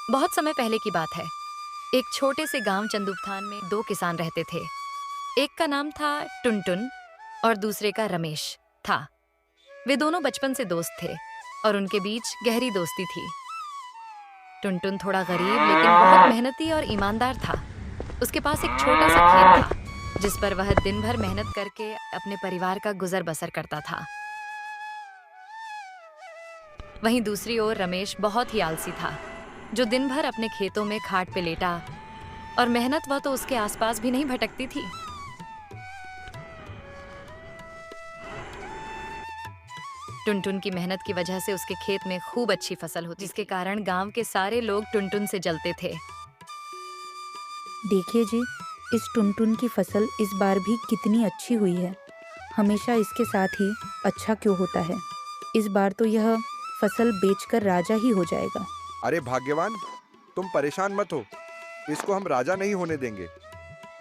बहुत समय पहले की बात है। एक छोटे से गांव चंदुबथान में दो किसान रहते थे। एक का नाम था टुनटुन और दूसरे का रमेश था। वे दोनों बचपन से दोस्त थे और उनके बीच गहरी दोस्ती थी। टुनटुन थोड़ा गरीब लेकिन बहुत मेहनती और ईमानदार था। उसके पास एक छोटा सा खेत था जिस पर वह दिन भर मेहनत करके अपने परिवार का गुजर बसर करता था। वहीं दूसरी ओर रमेश बहुत ही आलसी था, जो दिन भर अपने खेतों में खाट पे लेटा और मेहनत वह तो उसके आसपास भी नहीं भटकती थी। टुनटुन की मेहनत की वजह से उसके खेत में खूब अच्छी फसल होती, जिसके कारण गांव के सारे लोग टुनटुन से जलते थे। देखिए जी, इस टुनटुन की फसल इस बार भी कितनी अच्छी हुई है। हमेशा इसके साथ ही अच्छा क्यों होता है। इस बार तो यह फसल बेचकर राजा ही हो जाएगा। अरे भाग्यवान, तुम परेशान मत हो। इसको हम राजा नहीं होने देंगे।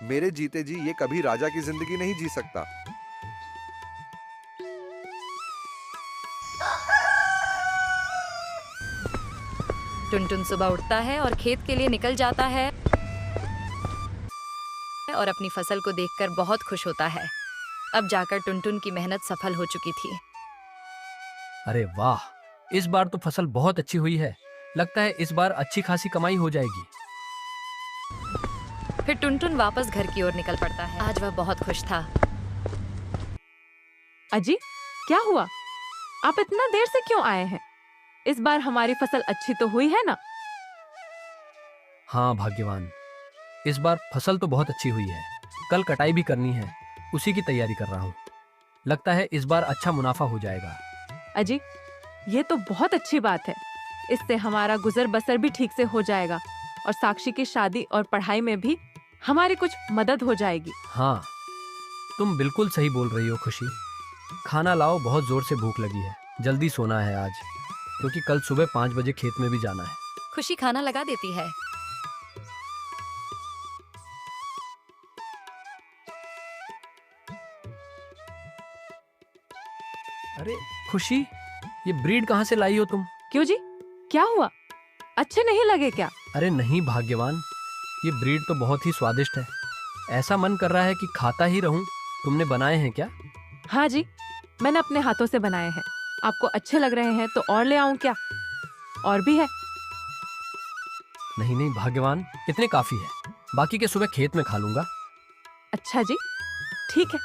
मेरे जीते जी ये कभी राजा की जिंदगी नहीं जी सकता। टुनटुन सुबह उठता है और खेत के लिए निकल जाता है और अपनी फसल को देखकर बहुत खुश होता है। अब जाकर टुनटुन की मेहनत सफल हो चुकी थी। अरे वाह, इस बार तो फसल बहुत अच्छी हुई है। लगता है इस बार अच्छी खासी कमाई हो जाएगी। फिर टुनटुन वापस घर की ओर निकल पड़ता है। आज वह बहुत खुश था। अजी, क्या हुआ? आप इतना देर से क्यों आए हैं? इस बार हमारी फसल अच्छी तो हुई है ना? हाँ भाग्यवान, इस बार फसल तो बहुत अच्छी हुई है। कल कटाई भी करनी है, उसी की तैयारी कर रहा हूँ। लगता है इस बार अच्छा मुनाफा हो जाएगा। अजी, ये तो बहुत अच्छी बात है। इससे हमारा गुजर बसर भी ठीक से हो जाएगा और साक्षी की शादी और पढ़ाई में भी हमारी कुछ मदद हो जाएगी। हाँ, तुम बिल्कुल सही बोल रही हो खुशी। खाना लाओ, बहुत जोर से भूख लगी है। जल्दी सोना है आज, क्योंकि कल सुबह 5 बजे खेत में भी जाना है। खुशी खाना लगा देती है। अरे खुशी, ये ब्रीड कहाँ से लाई हो तुम? क्यों जी, क्या हुआ? अच्छे नहीं लगे क्या? अरे नहीं भाग्यवान, ये ब्रीड तो बहुत ही स्वादिष्ट है। ऐसा मन कर रहा है कि खाता ही रहूं। तुमने बनाए हैं क्या? हाँ जी, मैंने अपने हाथों से बनाए हैं। आपको अच्छे लग रहे हैं तो और ले आऊं क्या? और भी है। नहीं नहीं भाग्यवान, इतने काफी है। बाकी के सुबह खेत में खा लूंगा। अच्छा जी, ठीक है।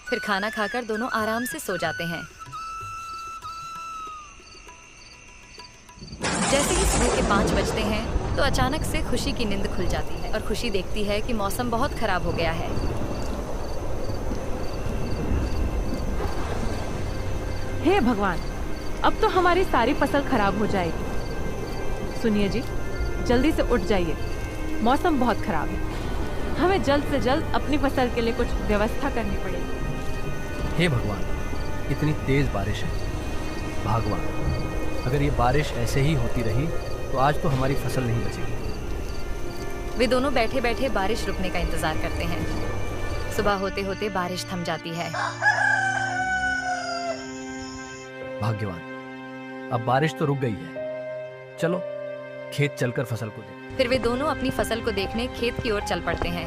फिर खाना खाकर दोनों आराम से सो जाते हैं। जैसे ही सुबह के 5 बजते हैं तो अचानक से खुशी की नींद खुल जाती है और खुशी देखती है कि मौसम बहुत खराब हो गया है। हे भगवान, अब तो हमारी सारी फसल खराब हो जाएगी। सुनिए जी, जल्दी से उठ जाइए। मौसम बहुत खराब है। हमें जल्द से जल्द अपनी फसल के लिए कुछ व्यवस्था करनी पड़ेगी। हे भगवान, इतनी तेज बारिश है। भगवान, अगर ये बारिश ऐसे ही होती रही तो आज तो हमारी फसल नहीं बचेगी। वे दोनों बैठे बैठे बारिश रुकने का इंतजार करते हैं। सुबह होते होते बारिश थम जाती है। भाग्यवान, अब बारिश तो रुक गई है। चलो खेत चलकर फसल को देखें। फिर वे दोनों अपनी फसल को देखने खेत की ओर चल पड़ते हैं।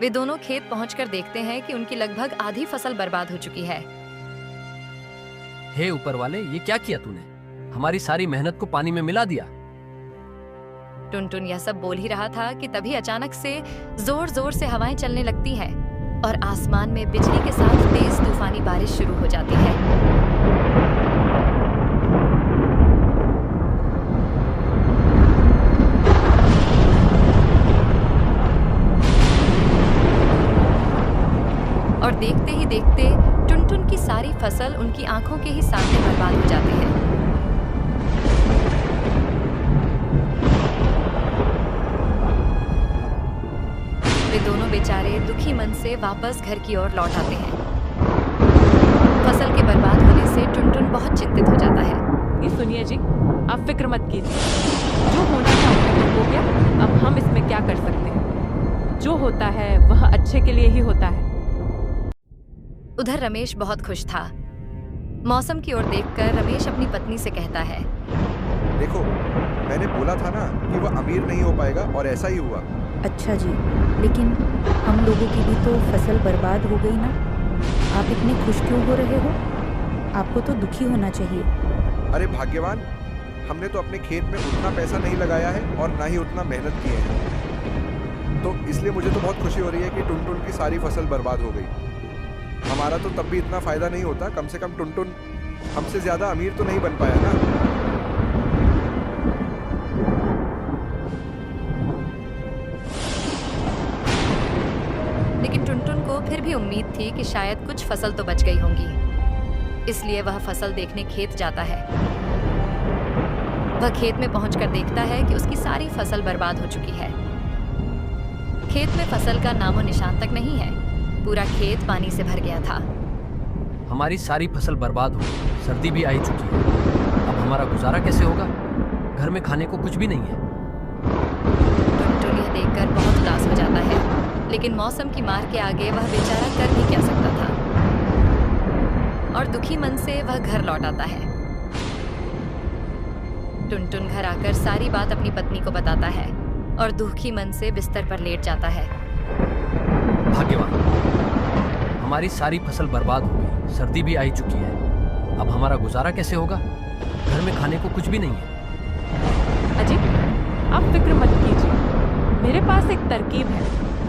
वे दोनों खेत पहुंचकर देखते हैं कि उनकी लगभग आधी फसल बर्बाद हो चुकी है। हे ऊपर वाले, ये क्या किया तूने? हमारी सारी मेहनत को पानी में मिला दिया। टुनटुन यह सब बोल ही रहा था कि तभी अचानक से जोर जोर से हवाएं चलने लगती हैं और आसमान में बिजली के साथ तेज तूफानी बारिश शुरू हो जाती है। और देखते ही देखते टुनटुन की सारी फसल उनकी आंखों के ही सामने बर्बाद हो जाती है। वे दोनों बेचारे दुखी मन से वापस घर की ओर लौट आते हैं। फसल के बर्बाद होने से टुनटुन बहुत चिंतित हो जाता है। ये सुनिए जी, आप फिक्र मत कीजिए। जो होना था वो हो गया। अब हम इसमें क्या कर सकते हैं? जो होता है वह अच्छे के लिए ही होता है। उधर रमेश बहुत खुश था। मौसम की ओर देखकर रमेश अपनी पत्नी से कहता है, देखो, मैंने बोला था ना कि वह अमीर नहीं हो पाएगा, और ऐसा ही हुआ। अच्छा जी, लेकिन हम लोगों की भी तो फसल बर्बाद हो गई ना। आप इतने खुश क्यों हो रहे हो? आपको तो दुखी होना चाहिए। अरे भाग्यवान, हमने तो अपने खेत में उतना पैसा नहीं लगाया है और ना ही उतना मेहनत किए हैं, तो इसलिए मुझे तो बहुत खुशी हो रही है कि टुनटुन की सारी फसल बर्बाद हो गई। हमारा तो तब भी इतना फायदा नहीं होता, कम से कम टुनटुन हमसे ज्यादा अमीर तो नहीं बन पाया ना। लेकिन टुनटुन को फिर भी उम्मीद थी कि शायद कुछ फसल तो बच गई होंगी, इसलिए वह फसल देखने खेत जाता है। वह खेत में पहुंचकर देखता है कि उसकी सारी फसल बर्बाद हो चुकी है। खेत में फसल का नामो निशान तक नहीं है। पूरा खेत पानी से भर गया था। हमारी सारी फसल बर्बाद हो गई, सर्दी भी आ ही चुकी है। अब हमारा गुजारा कैसे होगा? घर में खाने को कुछ भी नहीं है। टुनटुन यह देखकर बहुत उदास हो जाता है, लेकिन मौसम की मार के आगे वह बेचारा कर भी क्या सकता था, और दुखी मन से वह घर लौट आता है। टुनटुन घर आकर सारी बात अपनी पत्नी को बताता है और दुखी मन से बिस्तर पर लेट जाता है। भाग्यवान, हमारी सारी फसल बर्बाद हो गई, सर्दी भी आ ही चुकी है। अब हमारा गुजारा कैसे होगा? घर में खाने को कुछ भी नहीं है। अजी, आप फिक्र मत कीजिए, मेरे पास एक तरकीब है।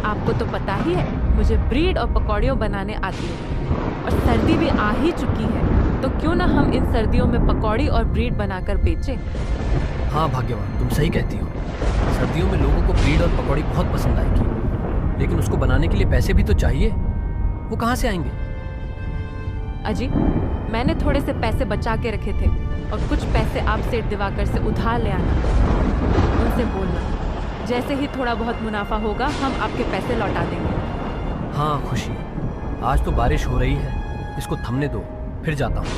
आपको तो पता ही है, मुझे ब्रीड और पकौड़ियों बनाने आती है, और सर्दी भी आ ही चुकी है, तो क्यों ना हम इन सर्दियों में पकौड़ी और ब्रीड बनाकर बेचें। हाँ भाग्यवान, तुम सही कहती हो। सर्दियों में लोगों को ब्रीड और पकौड़ी बहुत पसंद आएगी, लेकिन उसको बनाने के लिए पैसे भी तो चाहिए। वो कहाँ से आएंगे? अजी, मैंने थोड़े से पैसे बचा के रखे थे, और कुछ पैसे आप सेठ दिवाकर से उधार ले आना। उनसे बोलना, जैसे ही थोड़ा बहुत मुनाफा होगा हम आपके पैसे लौटा देंगे। हाँ खुशी, आज तो बारिश हो रही है, इसको थमने दो, फिर जाता हूँ।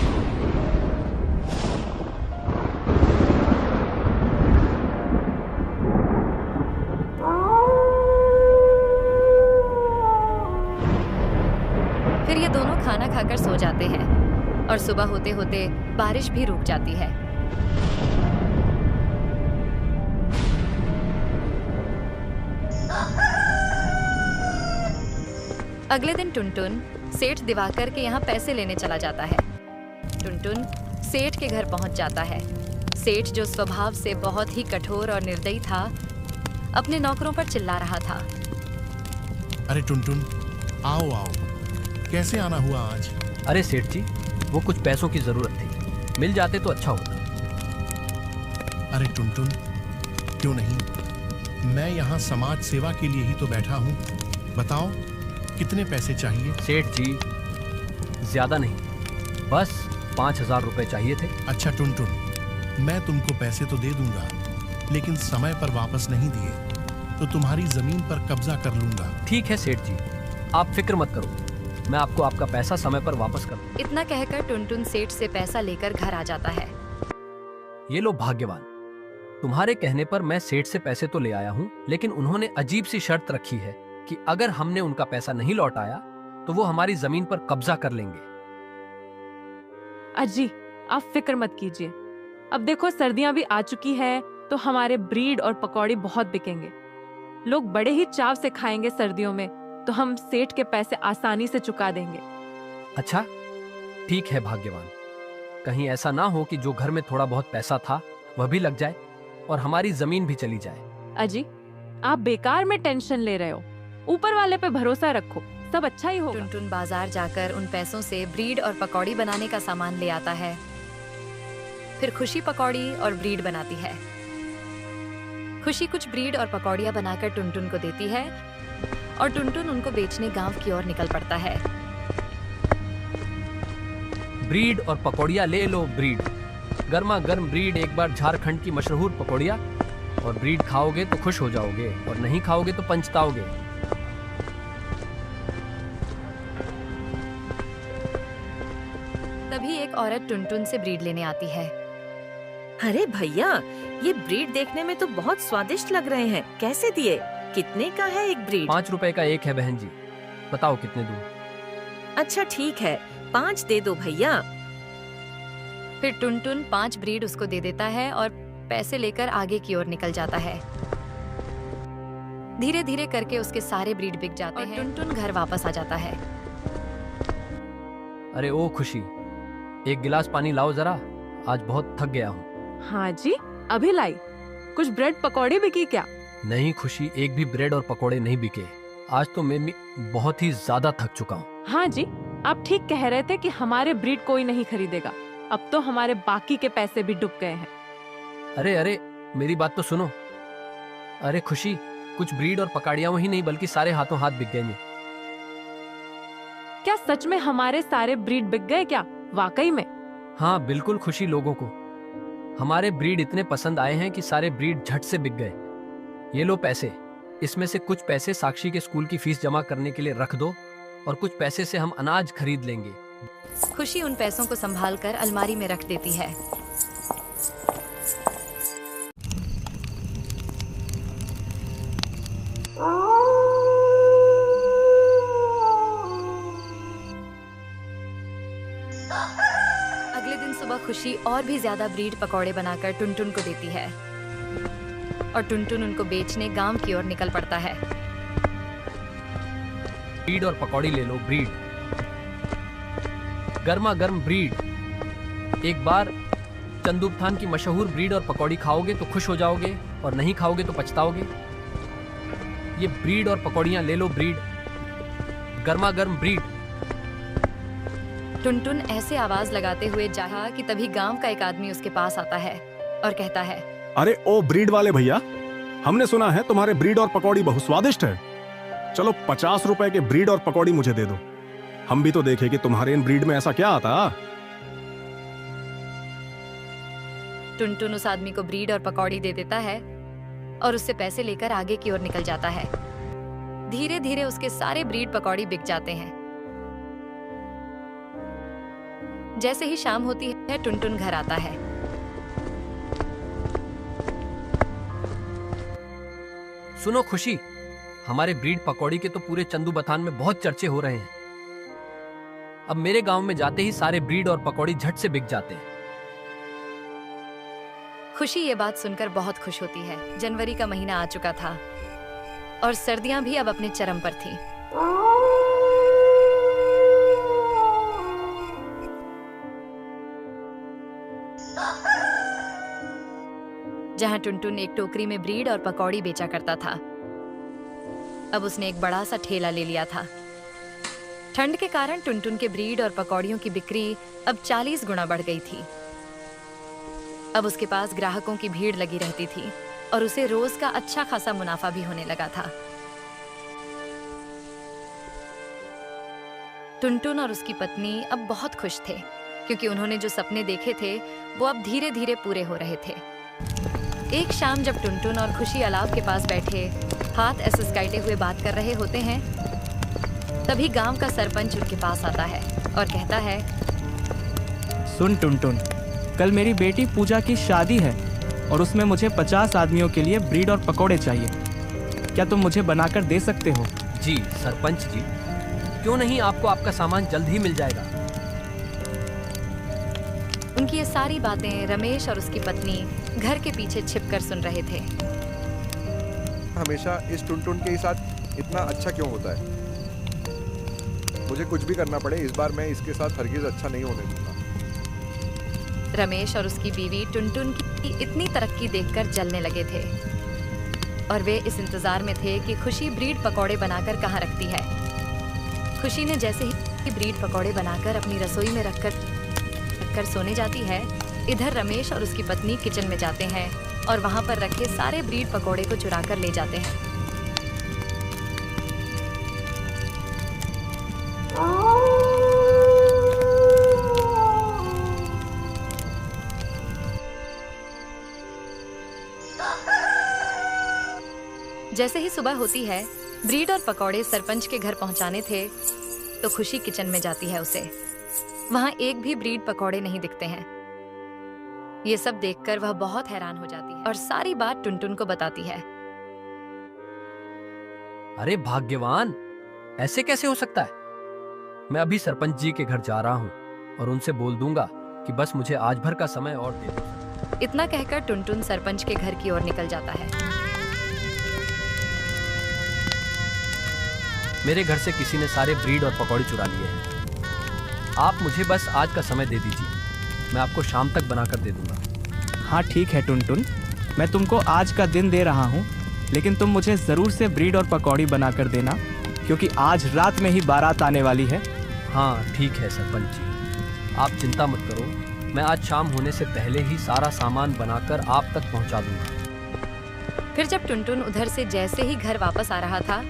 फिर ये दोनों खाना खाकर सो जाते हैं, और सुबह होते होते बारिश भी रुक जाती है। अगले दिन टुनटुन सेठ दिवाकर के यहाँ पैसे लेने चला जाता है। टुनटुन सेठ के घर पहुंच जाता है। सेठ, जो स्वभाव से बहुत ही कठोर और निर्दयी था, अपने नौकरों पर चिल्ला रहा था। अरे टुनटुन, आओ आओ, कैसे आना हुआ आज? अरे सेठ जी, वो कुछ पैसों की जरूरत थी, मिल जाते तो अच्छा होता। अरे टुनटुन, क्यों नहीं, मैं यहाँ समाज सेवा के लिए ही तो बैठा हूँ। बताओ, कितने पैसे चाहिए? सेठ जी, ज्यादा नहीं, बस 5,000 रुपए चाहिए थे। अच्छा टुनटुन, मैं तुमको पैसे तो दे दूंगा, लेकिन समय पर वापस नहीं दिए तो तुम्हारी जमीन पर कब्जा कर लूंगा। ठीक है सेठ जी, आप फिक्र मत करो, मैं आपको आपका पैसा समय पर वापस कर दूंगा। इतना कहकर टुनटुन सेठ से पैसा लेकर घर आ जाता है। ये लो भाग्यवान, तुम्हारे कहने पर मैं सेठ से पैसे तो ले आया हूँ, लेकिन उन्होंने अजीब सी शर्त रखी है कि अगर हमने उनका पैसा नहीं लौटाया तो वो हमारी जमीन पर कब्जा कर लेंगे। अजी, आप फिक्र मत कीजिए। अब देखो, सर्दियां भी आ चुकी है, तो हमारे ब्रीड और पकौड़ी बहुत बिकेंगे। लोग बड़े ही चाव से खाएंगे सर्दियों में, तो हम सेठ के पैसे आसानी से चुका देंगे। अच्छा ठीक है भाग्यवान, कहीं ऐसा ना हो कि जो घर में थोड़ा बहुत पैसा था वह भी लग जाए और हमारी जमीन भी चली जाए। अजी, आप बेकार में टेंशन ले रहे हो, ऊपर वाले पे भरोसा रखो, सब अच्छा ही होगा। टुनटुन बाजार जाकर उन पैसों से ब्रीड और पकौड़ी बनाने का सामान ले आता है। फिर खुशी पकौड़ी और ब्रीड बनाती है। खुशी कुछ ब्रीड और पकौड़ियाँ बनाकर टुनटुन को देती है, और टुनटुन उनको बेचने गांव की ओर निकल पड़ता है। ब्रीड और पकौड़िया ले लो ब्रीड, गर्मा गर्म ब्रीड, एक बार झारखंड की मशहूर पकौड़िया, और ब्रीड खाओगे तो खुश हो जाओगे और नहीं खाओगे तो पछताओगे। तभी एक औरत टुनटुन से ब्रीड लेने आती है। अरे भैया, ये ब्रीड देखने में तो बहुत स्वादिष्ट लग रहे हैं, कैसे दिए? कितने का है एक ब्रीड? 5 रुपए का एक है बहन जी, बताओ कितने दूं? अच्छा ठीक है, 5 दे दो भैया। फिर टुनटुन 5 ब्रीड उसको दे देता है और पैसे लेकर आगे की ओर निकल जाता है। धीरे धीरे करके उसके सारे ब्रीड बिक जाते हैं। टुनटुन घर वापस आ जाता है। अरे ओ खुशी, एक गिलास पानी लाओ जरा, आज बहुत थक गया हूँ। हाँ जी, अभी लाई। कुछ ब्रेड पकौड़े बिकी क्या? नहीं खुशी, एक भी ब्रेड और पकोड़े नहीं बिके। आज तो मैं बहुत ही ज्यादा थक चुका हूँ। हाँ जी, आप ठीक कह रहे थे कि हमारे ब्रीड कोई नहीं खरीदेगा। अब तो हमारे बाकी के पैसे भी डूब गए हैं। अरे अरे, मेरी बात तो सुनो। अरे खुशी, कुछ ब्रीड और पकाड़ियाँ ही नहीं बल्कि सारे हाथों हाथ बिक गए। क्या सच में हमारे सारे ब्रीड बिक गए क्या? वाकई में? हाँ बिल्कुल खुशी, लोगों को हमारे ब्रीड इतने पसंद आए हैं कि सारे ब्रीड झट से बिक गए। ये लो पैसे, इसमें से कुछ पैसे साक्षी के स्कूल की फीस जमा करने के लिए रख दो और कुछ पैसे से हम अनाज खरीद लेंगे। खुशी उन पैसों को संभाल कर अलमारी में रख देती है। अगले दिन सुबह खुशी और भी ज्यादा ब्रीड पकौड़े बनाकर टुनटुन को देती है और टुनटुन उनको बेचने गांव की ओर निकल पड़ता है। ब्रीड और पकौड़ी ले लो, ब्रीड, गर्मा गर्म ब्रीड। एक बार चंदूबथान की मशहूर ब्रीड और पकौड़ी खाओगे तो खुश हो जाओगे और नहीं खाओगे तो पछताओगे। ये ब्रीड और पकौड़ियां ले लो, ब्रीड, गर्मा गर्म ब्रीड। टुनटुन ऐसे आवाज लगाते हुए जाहा कि तभी गांव का एक आदमी उसके पास आता है और कहता है, अरे ओ ब्रीड वाले भैया, हमने सुना है तुम्हारे ब्रीड और पकौड़ी बहुत स्वादिष्ट है। चलो 50 रुपए के ब्रीड और पकौड़ी मुझे दे दो, हम भी तो देखें कि तुम्हारे इन ब्रीड में ऐसा क्या आता। टुनटुन उस आदमी को ब्रीड और पकौड़ी दे देता है और उससे पैसे लेकर आगे की ओर निकल जाता है। धीरे धीरे उसके सारे ब्रीड पकौड़ी बिक जाते हैं। जैसे ही शाम होती है टुनटुन घर आता है। सुनो खुशी, हमारे ब्रीड पकौड़ी के तो पूरे चंदूबथान में बहुत चर्चे हो रहे हैं। अब मेरे गांव में जाते ही सारे ब्रीड और पकौड़ी झट से बिक जाते हैं। खुशी ये बात सुनकर बहुत खुश होती है। जनवरी का महीना आ चुका था और सर्दियां भी अब अपने चरम पर थीं। जहां टुनटुन एक टोकरी में ब्रीड और पकौड़ी बेचा करता था, अब उसने एक बड़ा सा ठेला ले लिया था। ठंड के कारण टुनटुन के ब्रीड और पकौड़ियों की बिक्री अब 40 गुना बढ़ गई थी। अब उसके पास ग्राहकों की भीड़ लगी रहती थी और उसे रोज का अच्छा खासा मुनाफा भी होने लगा था। टुनटुन और उसकी पत्नी अब बहुत खुश थे क्योंकि उन्होंने जो सपने देखे थे वो अब धीरे धीरे पूरे हो रहे थे। एक शाम जब टुनटुन और खुशी अलाव के पास बैठे हाथ ऐसे काटे हुए बात कर रहे होते हैं, तभी गांव का सरपंच उनके पास आता है और कहता है, सुन टुनटुन, कल मेरी बेटी पूजा की शादी है और उसमें मुझे 50 आदमियों के लिए ब्रीड और पकोड़े चाहिए। क्या तुम मुझे बनाकर दे सकते हो? जी सरपंच जी, क्यों नहीं, आपको आपका सामान जल्द ही मिल जाएगा। उनकी ये सारी बातें रमेश और उसकी पत्नी घर के पीछे छिपकर सुन रहे थे। हमेशा इस टुनटुन के साथ इतना अच्छा क्यों होता है? मुझे कुछ भी करना पड़े, इस बार मैं इसके साथ हरगिज अच्छा नहीं होने दूंगा। रमेश और उसकी बीवी टुनटुन की इतनी तरक्की देखकर जलने लगे थे और वे इस इंतजार में थे कि खुशी ब्रीड पकौड़े बनाकर कहाँ रखती है। खुशी ने जैसे ही ब्रीड पकौड़े बनाकर अपनी रसोई में रखकर सोने जाती है, इधर रमेश और उसकी पत्नी किचन में जाते हैं और वहां पर रखे सारे ब्रीड पकौड़े को चुरा कर ले जाते हैं। जैसे ही सुबह होती है, ब्रीड और पकौड़े सरपंच के घर पहुंचाने थे तो खुशी किचन में जाती है। उसे वहां एक भी ब्रीड पकौड़े नहीं दिखते हैं। ये सब देखकर वह बहुत हैरान हो जाती है और सारी बात टुनटुन को बताती है। अरे भाग्यवान, ऐसे कैसे हो सकता है? मैं अभी सरपंच जी के घर जा रहा हूँ और उनसे बोल दूंगा कि बस मुझे आज भर का समय और दे दो। इतना कहकर टुनटुन सरपंच के घर की ओर निकल जाता है। मेरे घर से किसी ने सारे ब्रीड और पकौड़ी चुरा लिए हैं। आप मुझे बस आज का समय दे दीजिए, मैं आपको शाम तक बनाकर दे दूंगा। हाँ ठीक है टुनटुन, मैं तुमको आज का दिन दे रहा हूँ, लेकिन तुम मुझे ज़रूर से ब्रीड और पकौड़ी बनाकर देना, क्योंकि आज रात में ही बारात आने वाली है। हाँ ठीक है सरपंच जी, आप चिंता मत करो, मैं आज शाम होने से पहले ही सारा सामान बनाकर आप तक पहुंचा दूंगा। फिर जब टुनटुन उधर से जैसे ही घर वापस आ रहा था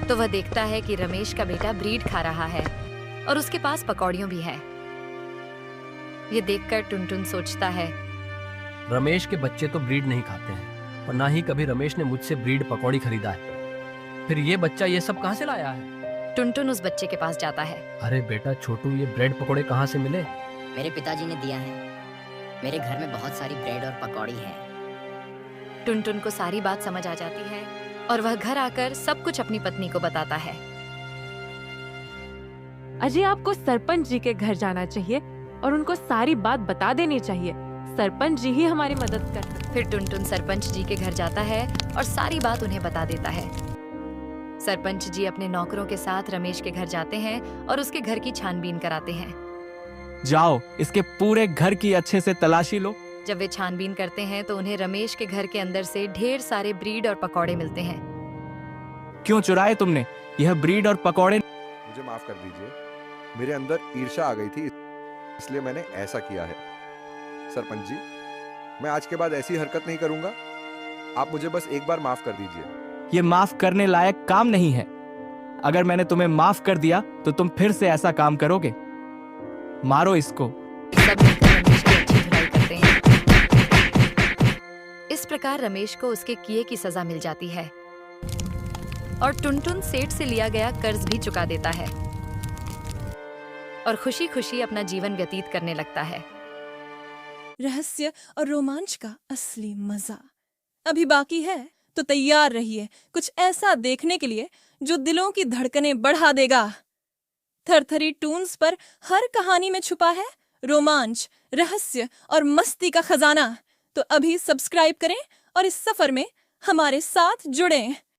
तो वह देखता है कि रमेश का बेटा ब्रीड खा रहा है और उसके पास पकौड़ियों भी है। ये देखकर टुनटुन सोचता है, रमेश के बच्चे तो ब्रीड नहीं खाते हैं और ना ही कभी रमेश ने मुझसे ब्रीड पकौड़ी खरीदा है, फिर ये बच्चा ये सब कहाँ से लाया है? टुनटुन उस बच्चे के पास जाता है। अरे बेटा छोटू, ये ब्रेड पकौड़े कहाँ से मिले? मेरे पिताजी ने दिया है, मेरे घर में बहुत सारी ब्रेड और पकौड़ी है। टुनटुन को सारी बात समझ आ जाती है और वह घर आकर सब कुछ अपनी पत्नी को बताता है। अजय, आपको सरपंच जी के घर जाना चाहिए और उनको सारी बात बता देनी चाहिए। सरपंच जी ही हमारी मदद कर सकते। फिर टुनटुन सरपंच जी के घर जाता है और सारी बात उन्हें बता देता है। सरपंच जी अपने नौकरों के साथ रमेश के घर जाते हैं और उसके घर की छानबीन कराते हैं। जाओ, इसके पूरे घर की अच्छे से तलाशी लो। जब वे छानबीन करते हैं तो उन्हें रमेश के घर के अंदर से ढेर सारे ब्रीड और पकौड़े मिलते हैं। क्यों चुराए तुमने यह ब्रीड और पकौड़े? मुझे माफ कर दीजिए, मेरे अंदर ईर्ष्या आ गई थी, इसलिए मैंने ऐसा किया है। सरपंच जी, मैं आज के बाद ऐसी हरकत नहीं करूंगा, आप मुझे बस एक बार माफ कर दीजिए। ये माफ करने लायक काम नहीं है। अगर मैंने तुम्हें माफ कर दिया तो तुम फिर से ऐसा काम करोगे। मारो इसको। सब मिलकर रमेश की अच्छी धुलाई करते हैं। इस प्रकार रमेश को उसके किए की सजा मिल जाती है और टुनटुन सेठ से लिया गया कर्ज भी चुका देता है और खुशी खुशी अपना जीवन व्यतीत करने लगता है। रहस्य और रोमांच का असली मजा अभी बाकी है, तो तैयार रहिए कुछ ऐसा देखने के लिए जो दिलों की धड़कनें बढ़ा देगा। थरथरी टून्स पर हर कहानी में छुपा है रोमांच, रहस्य और मस्ती का खजाना। तो अभी सब्सक्राइब करें और इस सफर में हमारे साथ जुड़ें।